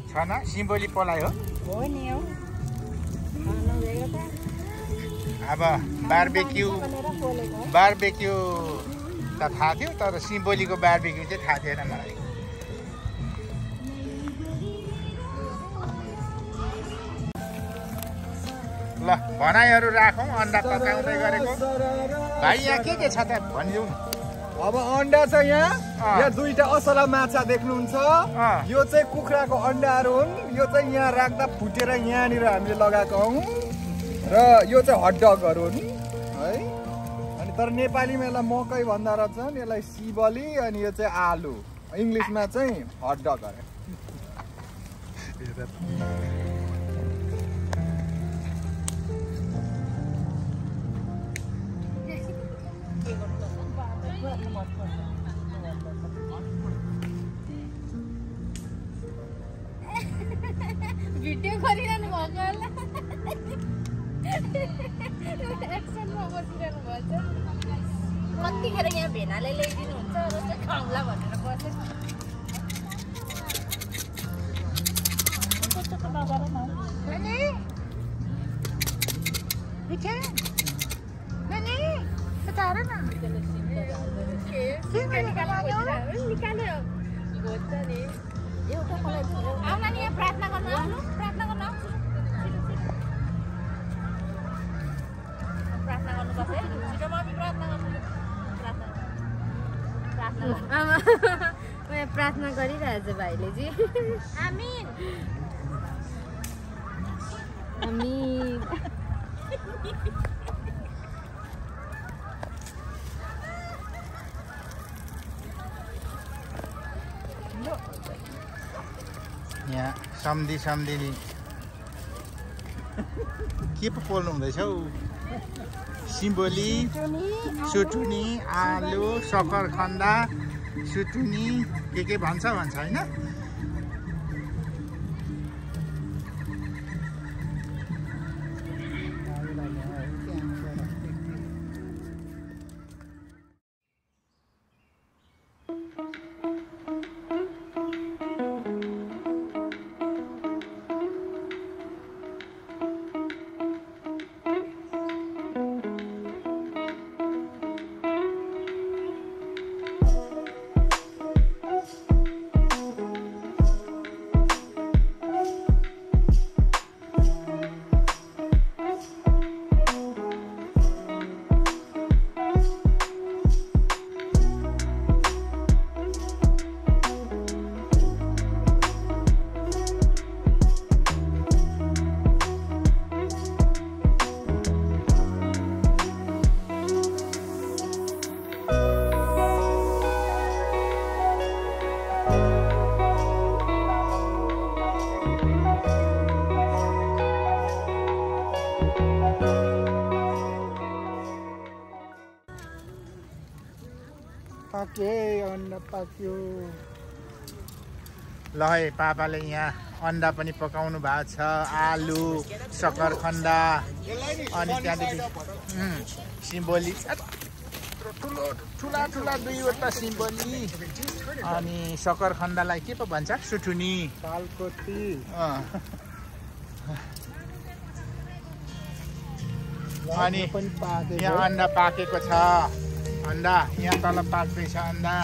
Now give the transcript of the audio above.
छन सिम्बोली पलाइ हो नि हौ अब बारबेक्यू त थाहा थियो तर सिम्बोलीको बारबेक्यू चाहिँ थाहा थिएन मलाई ल भनाइहरू राखौँ अन्डा पकाउँदै गरेको भाइ यहाँ के छ त भनिदेऊ न अब अन्डा छ यहाँ दुईटा असला माछा देख्नुहुन्छ यो चाहिँ कुखुराको अन्डाहरू हुन् यो चाहिँ यहाँ राख्दा फुटेर यहाँनिर हामीले लगाएको हौँ र यो चाहिँ हटडगहरू हुन् है अनि तर नेपालीमा यसलाई मकै भन्दा रहेछन् यसलाई सिबली अनि यो चाहिँ आलु इङ्ग्लिसमा चाहिँ हटडगहरू भिडियो गरिरहनु भएको होला एक्सनमा बसिरहनु भन्छ कतिखेर यहाँ भेनाले ल्याइदिनुहुन्छ जस्तै खाउँला भनेर बसेँ निकाल्यो भन्छ नि एउटा आउन नि प्रार्थना गर्नु आउनु प्रार्थना गर्नु प्रार्थना गर्नुपर्छ है छिटो मम्मी प्रार्थना गर्नु प्रार्थना गरिरहेछ भाइले चाहिँ आमीन आमीन यहाँ सम्धिनी के पो पोल्नु हुँदैछ हौ सिम्बोली सुटुनी आलु सकरखन्दा सुटुनी के भन्छ होइन पाके अन्डा पाक्यो ल है पापाले यहाँ अन्डा पनि पकाउनु भएको छ आलु सकरखन्दा अनि त्यहाँदेखि सिम्बोली ठुला दुईवटा सिम्बोली अनि सकरखन्दालाई के पो भन्छ सुटुनी सालकोटी अनि यहाँ अन्डा पाकेको छ अन्डा यहाँ तल पाक्दैछ अन्डा